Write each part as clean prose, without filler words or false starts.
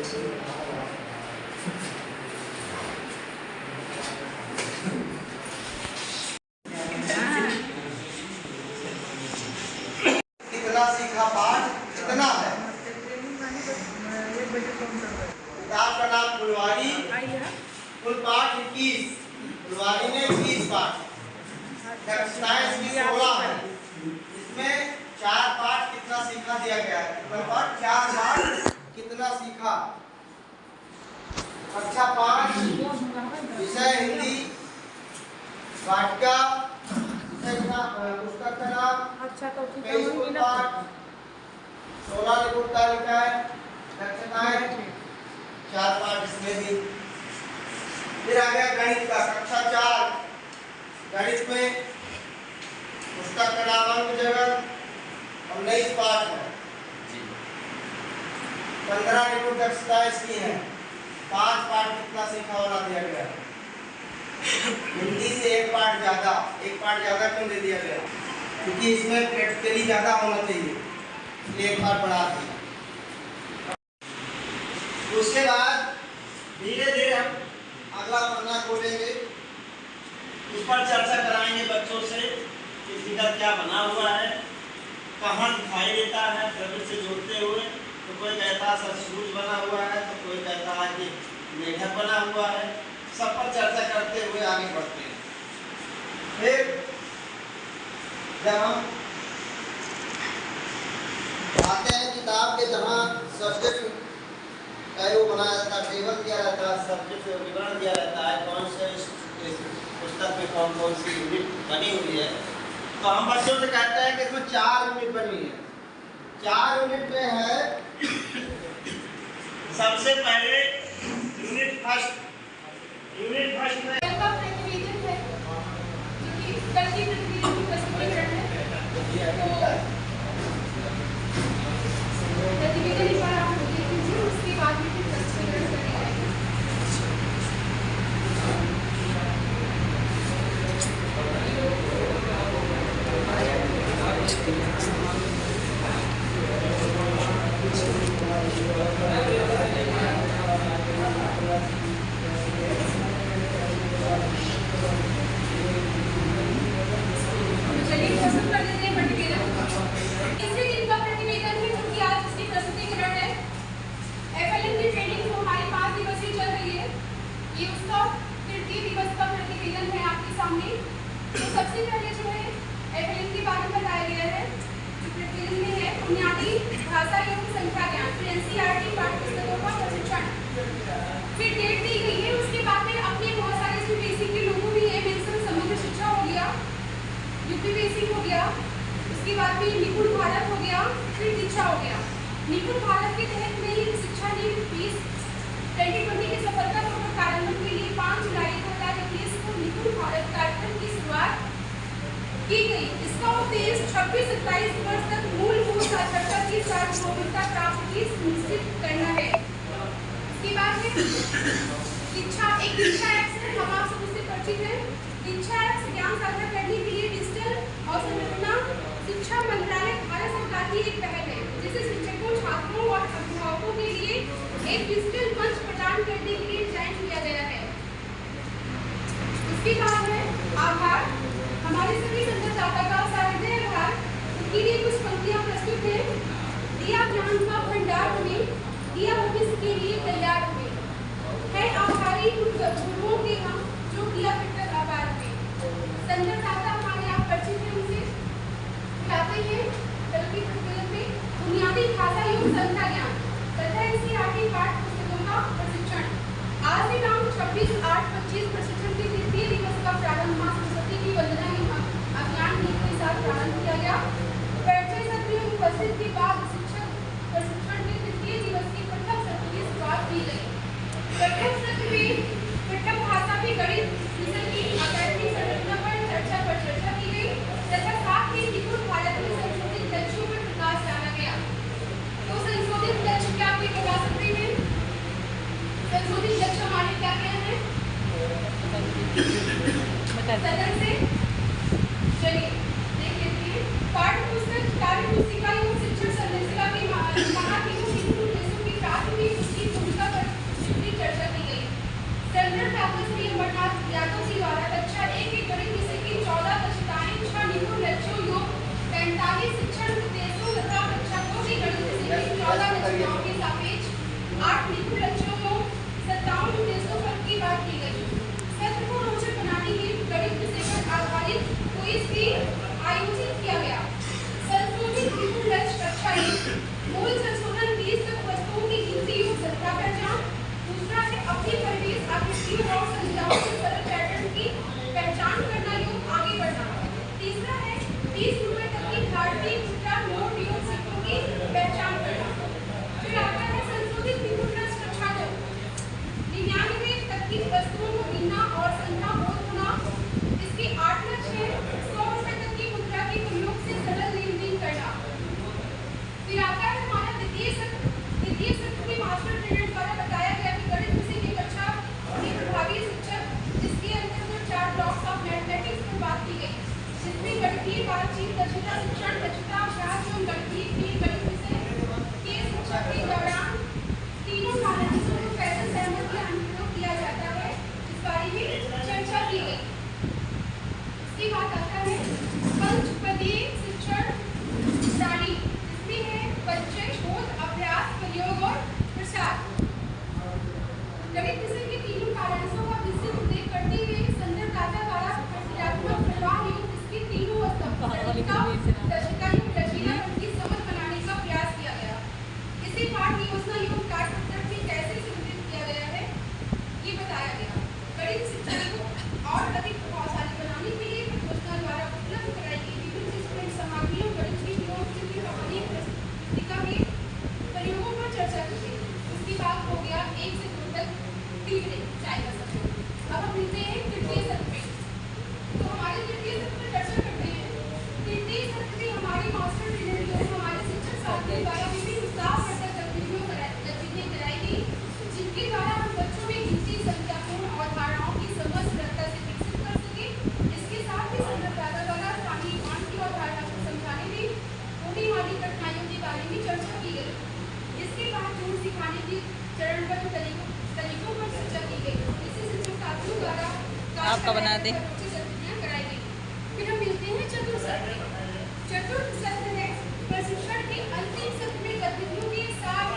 कितना सीखा पाठ कितना है। किताब का नाम फुलवारी, कुल पाठ 21, फुलवारी में 21 पाठ, कक्षाएं इसकी 16 है। इसमें 4 पाठ कितना सीखा दिया गया है। कुल पाठ 4 पाठ कितना सीखा। कक्षा 5 विषय हिंदी, वाटिका पुस्तक का नाम, कुल पाठ 16 निपुणता लिखा है, दक्षताएं 4 पाठ इसमें भी। फिर आ गया गणित का, कक्षा 4 गणित में पुस्तक का नाम अंक जगत और 19 पाठ है, 15 निपुण दक्षता इसकी है। 5 पाठ कितना सीखा होना दिया गया। हिंदी से 1 पाठ ज्यादा क्यों दे दिया गया, क्योंकि इसमें प्रैक्टिकली ज्यादा होना चाहिए, इसलिए 1 पाठ बढ़ा दिया। उसके बाद धीरे धीरे हम अगला पन्ना खोलेंगे, उस पर चर्चा कराएंगे बच्चों से कि फिगर क्या बना हुआ है, कहाँ दिखाई देता है प्रवृत्ति से जोड़ते हुए। तो कोई कहता है सर सूरज बना हुआ है, तो कोई कहता है कि मेढक बना हुआ है। सब पर चर्चा करते हुए आगे बढ़ते हैं। फिर जब हम आते हैं किताब के जहाँ सब्जेक्ट वो बनाया जाता है, टेबल दिया रहता है, सब्जेक्ट विवरण दिया रहता है, कौन से पुस्तक में कौन कौन सी यूनिट बनी हुई है। तो हम बच्चों से कहते हैं कि इसमें 4 यूनिट बनी है। 4 यूनिट में है, सबसे पहले यूनिट फर्स्ट में प्रतिवेदन है जो कि गणितीय प्रतिवेदन की प्रस्तुतिकरण है। तो प्रतिवेदन एक बार आप देख लीजिए, उसके बाद में फिर प्रस्तुतिकरण करेंगे। सबसे पहले जो है एफएलएन के बारे में बताया गया है, जो प्रतिवेदन में है बुनियादी भाषा एवं संख्या ज्ञान, फिर एनसीईआरटी पाठ्य पुस्तकों का प्रशिक्षण, फिर डेट दी गई है। उसके बाद में अपने बहुत सारे यूपीएससी के लोगों भी है, मेंशन समग्र शिक्षा हो गया, यूपीएससी हो गया, उसके बाद में निपुण भारत हो गया, फिर दीक्षा हो गया। निपुण भारत के तहत नई शिक्षा नीति 2020 की सफलतापूर्वक कार्यान्वयन के लिए 5 जुलाई 2021 को निपुण भारत कार्यक्रम की शुरुआत की गई। इसका उद्देश्य 26-27 वर्ष तक मूलभूत साक्षरता की सार्वभौमिकता प्राप्त की सुनिश्चित करना है। इसके बाद में दीक्षा एक्ट से हम आप सबसे परिचित हैं। दीक्षा एक्ट ज्ञान साझा करने के लिए डिजिटल अवसंरचना शिक्षा मंत्रालय भारत सरकार की एक पहल है, जिसे शिक्षकों, छात्रों और अभिभावकों के लिए एक डिजिटल मंच प्रदान करने के लिए डिजाइन किया गया है। इसके बाद है आभार। हमारे सभी संवाददाता का सहृदय आभार। उनके लिए कुछ पंक्तियां प्रस्तुत हैं। दिया ज्ञान का भंडार हमें, दिया भविष्य के लिए तैयार हमें, है आभारी उन गुरुओं के हम जो किया फिर तक आभार में। संवाददाता हमारे आप परिचित हैं, उनसे बुलाते हैं कल की प्रतिवेदन में बुनियादी भाषा एवं संख्या ज्ञान तथा एनसीईआरटी पाठ्य पुस्तकों का प्रशिक्षण। आज दिनांक 26/8/25 प्रशिक्षण के 3 दिवस का प्रारंभ मां सरस्वती की वंदना अभियान नीति के साथ प्रारंभ किया गया। परिचय सत्र में उपस्थित के बाद शिक्षक प्रशिक्षण के 3 दिवस की प्रथम सत्र की शुरुआत की गई। प्रथम सत्र में प्रथम भाषा में गणित विषय की अकादमिक संरचना पर चर्चा की गई तथा साथ ही निपुण भारत में संशोधित लक्ष्यों पर प्रकाश डाला गया। तो संशोधित लक्ष्य क्या आपके बता सकते हैं? संशोधित लक्ष्य हमारे क्या क्या है? सदन से चलिए देख लेते हैं। पाठ्य पुस्तक कार्य पुस्तिका एवं शिक्षण संरचना के महा तीनों उद्देश्यों की प्राथमिक उसकी भूमिका आवश्यकताओं के सापेक्ष 8 लिखित लक्ष्यों को 57 उद्देश्यों पर की बात की गई। सत्र को रोचक बनाने के लिए गणित विषय पर आधारित क्विज भी आयोजित किया गया। संशोधित लिखित लक्ष्य कक्षा 1 मूल संशोधन 20 तक वस्तुओं की गिनती और संख्या पहचान। दूसरा है अपनी परिवेश आकृतियों और संख्याओं के सरल पैटर्न की पहचान करना एवं आगे बढ़ना। तीसरा है 30 रुपए तक की भारतीय मुद्रा नोट एवं सिक्कों की पहचान करना। फिर आता है संशोधित लिखित लक्ष्य कक्षा 2 99 तक की वस्तुओं को गिनना और संख्या बोध होना। इसके 8 लक्ष्य है 100 रुपए तक की मुद्रा के प्रयोग से सरल लेन देन करना। फिर आता है हमारा द्वितीय सत्र में मास्टर ट्रेनर द्वारा बताया गया कि गणित विषय की कक्षा में प्रभावी शिक्षक, जिसके अंतर्गत 4 ब्लॉक्स ऑफ मैथमेटिक्स पर बात की गई, जिसमें गणितीय बातचीत, दक्षता शिक्षण, दक्षता अभ्यास एवं गणितीय गणित विषय के शिक्षक के दौरान तीनों साधनों को कैसे सहमति या अनुप्रयोग किया जाता है, इस बारे में चर्चा की गई। इसके बाद आता है पंचपदीय शिक्षण प्रणाली, इसमें है परिचय, शोध, अभ्यास, प्रयोग और प्रसार। गणित विषय के तीनों कार्यांशों का विस्तृत उल्लेख करते हुए संदर्भदाता द्वारा प्रक्रियात्मक प्रवाह एवं इसके तीनों दक्षता एवं लचीलापन की समझ बनाने का प्रयास किया गया। इसे पाठ योजना एवं कार्यपत्रक में कैसे संकलित किया गया है, ये बताया गया। गणित शिक्षा को और अधिक प्रभावशाली बनाने के लिए योजना द्वारा उपलब्ध कराई गई विभिन्न स्टूडेंट सामग्रियों, गणित की प्रयोग चित्र, कहानी, पुस्तिका के प्रयोगों पर चर्चा की गई। उसके बाद हो गया 1 से 2 तक चाय का सत्र। अब हम मिलते हैं तृतीय सत्र में। तो हमारे तृतीय सत्र पर चर्चा करते हैं। तृतीय सत्र में हमारे मास्टर ट्रेनर जो हमारे शिक्षक साथियों द्वारा विभिन्न उत्साहवर्धक गतिविधियां कराई गई, जिनके द्वारा हम बच्चों में गिनती, संख्यापूर्ण अवधारणाओं की समझ सरलता से विकसित कर सके। इसके साथ ही संदर्भदाता द्वारा स्थानीय मान की अवधारणा को समझाने में होने वाली कठिनाइयों के बारे में चर्चा की गई। इसके बाद जोड़ सिखाने के चरणबद्ध तरीकों पर चर्चा की गई। इसे शिक्षक साथियों द्वारा आपका बना दे कराई गई। फिर हम मिलते हैं चतुर्थ सत्र। चतुर्थ सत्र है प्रशिक्षण के अंतिम सत्र में गतिविधियों के साथ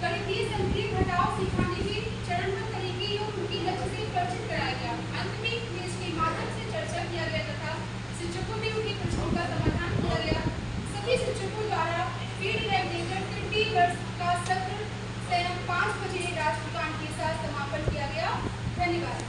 गणितीय संक्रिय घटाव सिखाने के चरणबद्ध तरीके और उनके लक्ष्य से परिचित कराया गया। अंत में क्विज के माध्यम से चर्चा किया गया तथा शिक्षकों में उनके प्रश्नों का समाधान किया गया। सभी शिक्षकों द्वारा फीडबैक देकर तृतीय वर्ष का सत्र 5 बजे राष्ट्रगान के साथ समापन किया गया। धन्यवाद।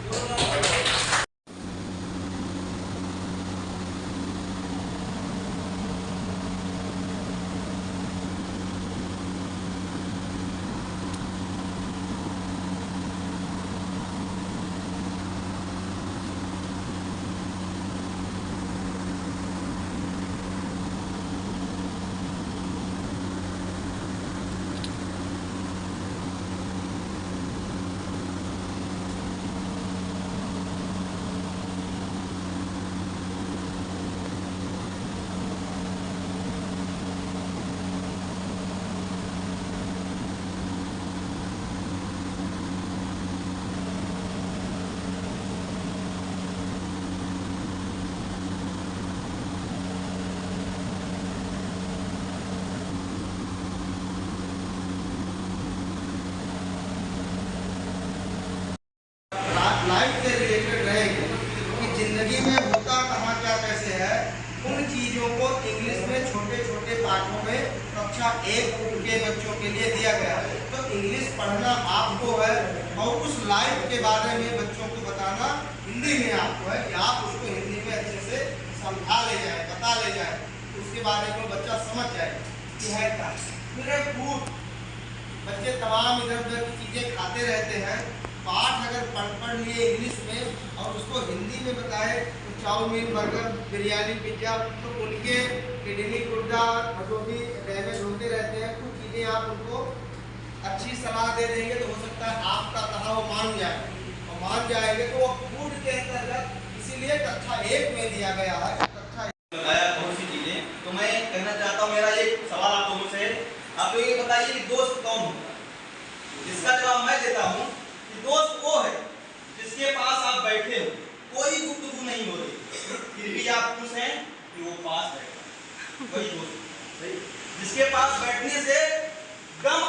लाइफ से रिलेटेड रहेंगे कि जिंदगी में होता कहाँ क्या कैसे है, उन चीज़ों को इंग्लिश में छोटे छोटे पाठों में कक्षा 1 के बच्चों के लिए दिया गया है। तो इंग्लिश पढ़ना आपको है और उस लाइफ के बारे में बच्चों को बताना हिंदी में आपको है कि आप उसको हिंदी में अच्छे से समझा ले जाए, बता ले जाए, उसके बारे में बच्चा समझ जाए कि है क्या। फिर फूड, बच्चे तमाम इधर उधर की चीज़ें खाते रहते हैं। पाठ अगर पढ़ लिए इंग्लिश में और उसको हिंदी में बताए तो चाउमीन, बर्गर, बिरयानी, पिज्ज़ा, तो उनके किडनी, गुर्दा, हड्डी डैमेज होते रहते हैं। कुछ चीज़ें आप उनको अच्छी सलाह दे देंगे तो हो सकता है आपका कहा वो मान जाए, और मान जाएंगे तो वो फूड के अंतर्गत इसीलिए कक्षा 1 में दिया गया है। कक्षा बताया बहुत सी चीजें, तो मैं कहना चाहता हूँ, मेरा एक सवाल आप लोगों से, आप लोग ये बताइए कि दोस्त कौन होता है? इसका जवाब मैं देता हूँ कि दोस्त वो है जिसके पास आप बैठे हो, कोई गुफ्तगू नहीं हो रही, फिर भी आप खुश हैं कि वो पास बैठा, वही दोस्त। जिसके पास बैठने से गम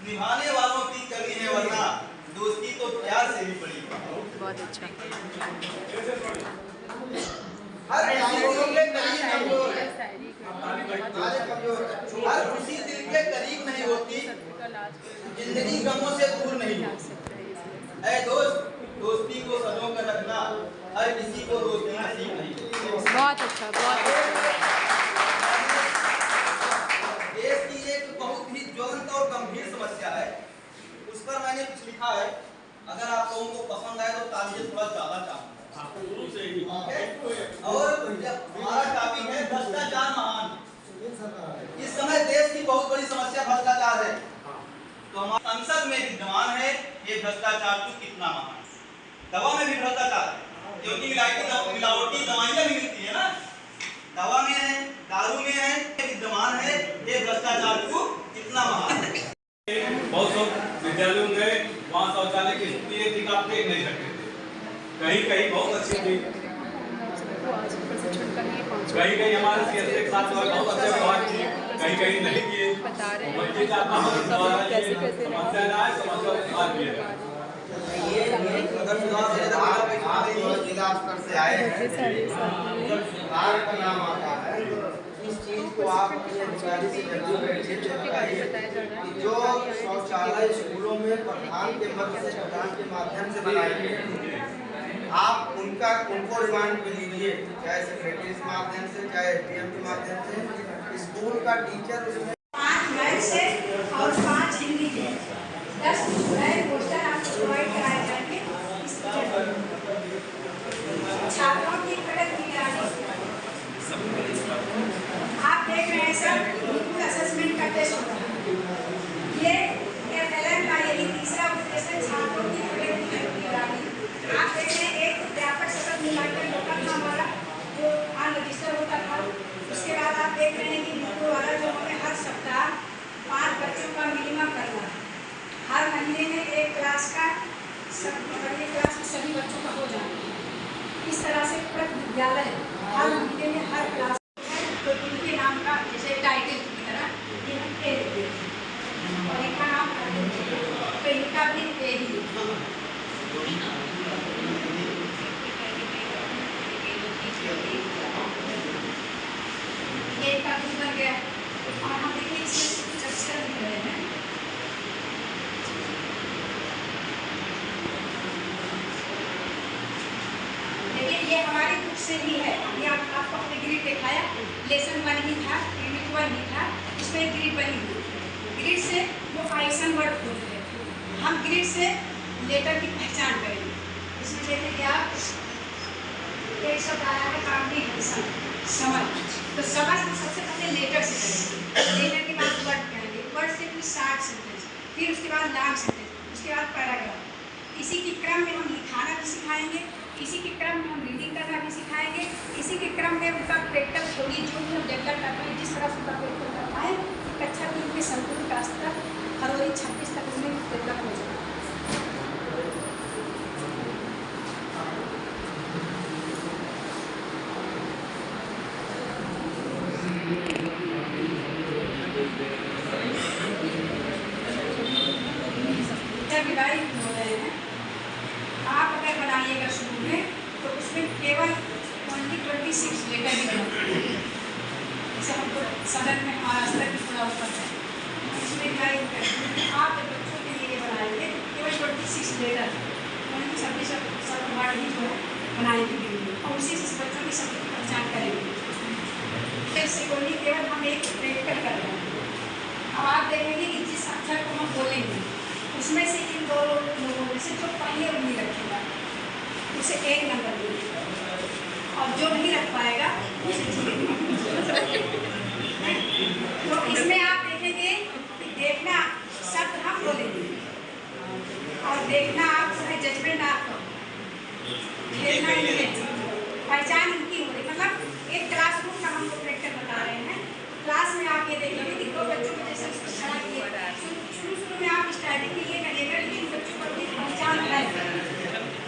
निभाने वालों की कमी है, वरना दोस्ती तो प्यार से भी बड़ी। बहुत अच्छा। हर किसी दिल के करीब कमजोर है, हर किसी दिल के करीब नहीं होती, जिंदगी गमों से दूर नहीं होती। ऐ दोस्त, दोस्ती को सजों कर रखना, हर किसी को दोस्ती नसीब नहीं। बहुत अच्छा, बहुत अच्छा। देश की एक बहुत ही ज्वलंत और गंभीर समस्या है, उस पर मैंने कुछ लिखा है। अगर आप लोगों को पसंद आए तो तालियां थोड़ा ज्यादा चाहूंगा। और हमारा टॉपिक है भ्रष्टाचार महान। इस समय देश की बहुत बड़ी समस्या भ्रष्टाचार है, तो हमारे संसद में विद्यमान है ये भ्रष्टाचार तो कितना महान। दवा में भी भ्रष्टाचार है, क्योंकि मिलावटी दवाइयां भी मिलती है ना, दवा में है, दारू में है, विद्यमान है ये भ्रष्टाचार को कितना महान है। बहुत सब विद्यालयों में वहाँ शौचालय की स्थिति ये थी कि आप देख नहीं सकते थे। कहीं कहीं बहुत अच्छी थी, कहीं कहीं हमारे सीएस के साथ बहुत अच्छे व्यवहार किए, कहीं कहीं नहीं किए। मैं चाहता हूँ समस्या ना आए, समस्या को सुधार किया जाए। जिला स्तर से आए हैं, सुधार का नाम आता है। इस चीज को आप अपने अधिकारी से जरूर कि जो शौचालय स्कूलों में प्रधान के मध्य से प्रधान के माध्यम से बनाए गए, आप उनको रिमांड पे लीजिए, चाहे सेक्रेटरी के माध्यम से, चाहे एसडीएम के माध्यम से। स्कूल का टीचर उसमें 5 मैथ से और 5 हिंदी के 10 नए पोस्टर आपको प्रोवाइड कराए जाएंगे। छात्रों की प्रगति निगरानी आप देख रहे हैं सर, बिल्कुल असेसमेंट का टेस्ट होता है। ये एफएलएम का यही तीसरा उद्देश्य है, छात्रों की प्रगति निगरानी। आप देख रहे हैं एक अध्यापक सतत मूल्यांकन होता था हमारा, जो अनरजिस्टर होता था। उसके बाद आप देख रहे हैं कि बिल्कुल वाला जो हमें हर सप्ताह 5 बच्चों का मिनिमम करना है। हर महीने में एक क्लास का क्लास में सभी बच्चों का हो जाना है। इस तरह से प्रति विद्यालय हर महीने में हर क्लास तो इनके नाम का जैसे टाइटल की तरह ये हम ए लिखते हैं और इनका नाम तो इनका भी ए ही ये का कुछ बन गया और हम देखिए इसमें कुछ अक्षर लिख रहे हैं। देखिए ये हमारी बुक से ही है, ये आपको अपने ग्रिड दिखाया, लेसन 1 ही था, यूनिट 1 ही था, इसमें ग्रिड बनी हुई। ग्रिड से वो आइसन वर्ड खोज रहे थे, हम ग्रिड से लेटर की पहचान करेंगे। इसमें देखिए कि आप एक शब्द आया है कॉम्प्रिहेंशन, समझ, तो समझ को सबसे पहले लेटर से करेंगे। लेटर के बाद वर्ड करेंगे, वर्ड से फिर शॉर्ट सेंटेंस, फिर उसके बाद लॉन्ग सेंटेंस, उसके बाद पैराग्राफ। इसी के क्रम में हम लिखाना भी सिखाएंगे, इसी के क्रम में हम रीडिंग करना भी सिखाएंगे, इसी के क्रम में उनका प्रैक्टिकल थ्योरी जो भी हम डेवलप करते हैं, जिस तरह से उनका प्रैक्टिकल करना है, कक्षा 3 के संपूर्ण क्लास तक फरवरी 26 तक उनमें डेवलप हो जाएगा। विवाहित हो रहे हैं, आप अगर बनाइएगा शुरू में तो उसमें केवल 26 लेटर ही बनाइए। जैसे हमको सदन में महाराष्ट्र की थोड़ा ऊपर है, इसमें आप बच्चों के लिए बनाएंगे केवल 26 लेटर, 26 सब वर्ड ही जो है बनाएंगे और उसी से बच्चों की शब्द की पहचान करेंगे। इससे केवल हम एक प्रैक्टिकल कर रहे हैं। अब आप देखेंगे कि जिस अक्षर को हम बोलेंगे उसमें से इन दो लोगों में से जो पहले उंगली रखेगा उसे 1 नंबर मिलेगा और जो नहीं रख पाएगा उसे 0। तो इसमें आप देखेंगे कि देखना शब्द हम बोलेंगे और देखना आप जजमेंट आपका, खेलना पहचान इनकी हो रही। मतलब एक क्लासरूम का हमको प्रैक्टिकल बता रहे हैं। क्लास में आप ये देखेंगे कि 2 बच्चों को जैसे उसको खड़ा किए, शुरू में आप स्टार्टिंग में ये करिएगा, लेकिन बच्चों को अपनी पहचान है।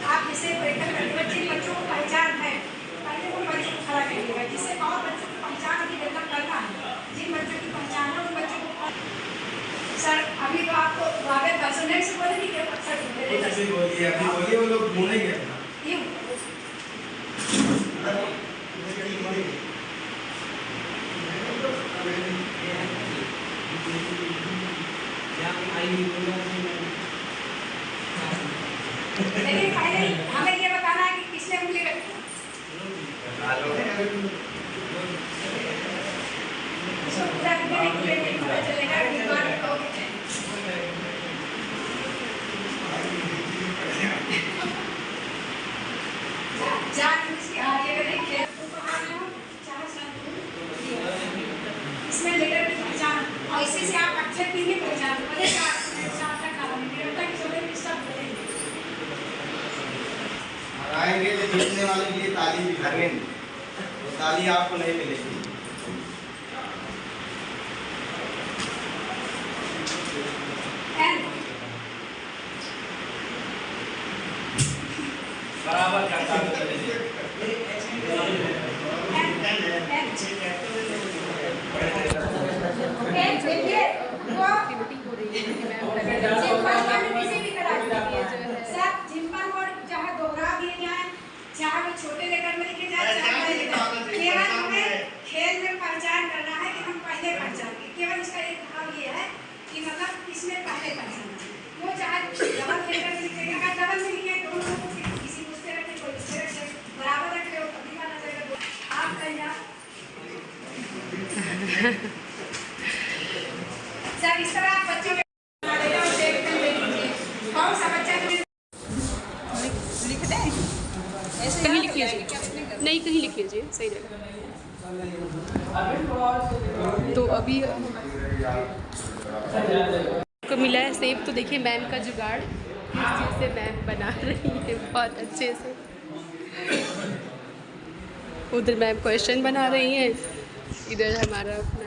आप जैसे प्रैक्टिकल करिएगा, जिन बच्चों को पहचान है पहले उन बच्चों को खड़ा करिएगा, जिससे और बच्चों की पहचान अभी डेवलप करना है। जिन बच्चों की पहचान है स्टूडेंट से बोले कि अक्सर कुछ ऐसे बोलिए, अभी बोलिए, वो लोग ढूंढेंगे अपना। क्यों लेकिन पहले हमें ये बताना है कि किसने उंगली रखी उसको पूरा पता चलेगा कि बात कहोगे। जान इसकी आगे करें खेल इसमें लेटर की पहचान ऐसे से आप अक्षर की नहीं पहचान आएंगे तो जीतने वाले के लिए ताली भी भरेंगे, तो ताली आपको नहीं मिलेगी। बराबर करता देखिए वो जिम्पन और चाहे दोहरा दिए जाए, चाहे वो छोटे लेकर में लिखे जाए, केवल हमें खेल में पहचान करना है कि हम पहले पहचान के, केवल इसका एक भाव ये है कि मतलब इसमें पहले पहचान वो चाहे डबल लेकर में लिखेगा, अगर डबल में लिखे दोनों किसी को उससे रखे कोई उससे रखे बराबर रख रहे हो कभी का ना जाएगा आप कहीं सर इस तरह आप बच्चों के कौन सा बच्चा लिख दें कहीं लिख लीजिए, नहीं कहीं लिख लीजिए सही जगह। तो अभी को मिला है सेब, तो देखिए मैम का जुगाड़ किस चीज़ से मैम बना रही है बहुत अच्छे से। उधर मैम क्वेश्चन बना रही हैं, इधर हमारा अपना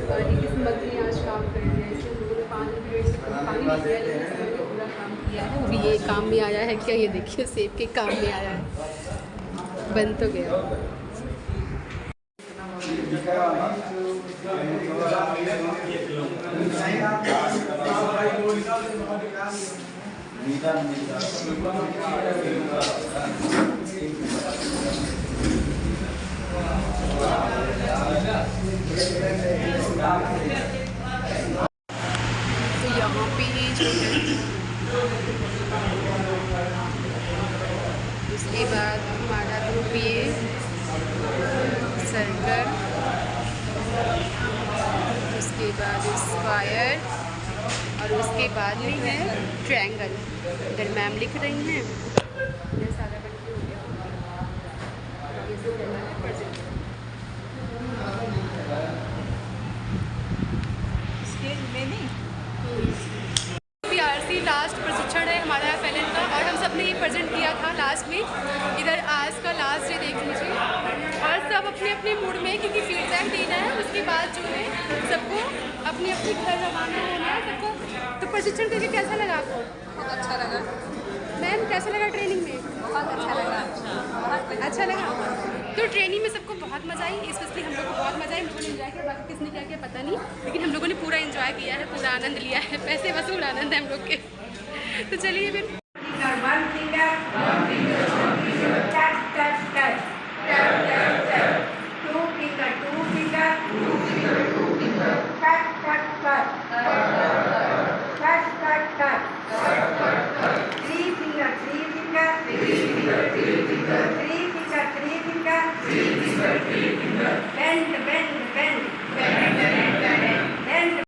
पानी की समग्री आज काम कर रही है। इसलिए लोगों ने पानी नहीं दिया, लेकिन पूरा काम किया है। अभी ये काम में आया है क्या, ये देखिए सेब के काम में आया है, बन तो गया। तो यहाँ पे जो है उसके बाद हमारा ग्रुप ये सर्कल, उसके बाद स्क्वायर और उसके बाद में है ट्रायंगल। इधर मैम लिख रही हैं, ये सारा बन के हो गया। ये सब करना है प्रोजेक्ट। PRC लास्ट प्रशिक्षण है हमारा FLN का, और हम सब ने ये प्रेजेंट किया था लास्ट में। इधर आज का लास्ट डे देख लीजिए, और सब अपने अपने मूड में, क्योंकि फीडबैक देना है, उसके बाद जो है सबको अपने अपने घर रवाना होना है सबको। तो प्रशिक्षण करके कैसा लगा आपको? बहुत अच्छा लगा मैम कैसा लगा ट्रेनिंग में? बहुत अच्छा लगा अच्छा लगा। तो ट्रेनिंग में सबको बहुत मज़ा आई, स्पेशली हम लोग को बहुत मज़ा आई। हम लोगों ने एंजॉय किया, बाकी किसने क्या किया पता नहीं, लेकिन हम लोगों ने पूरा एंजॉय किया है, पूरा आनंद लिया है। पैसे वसूल आनंद है हम लोग के। तो चलिए फिर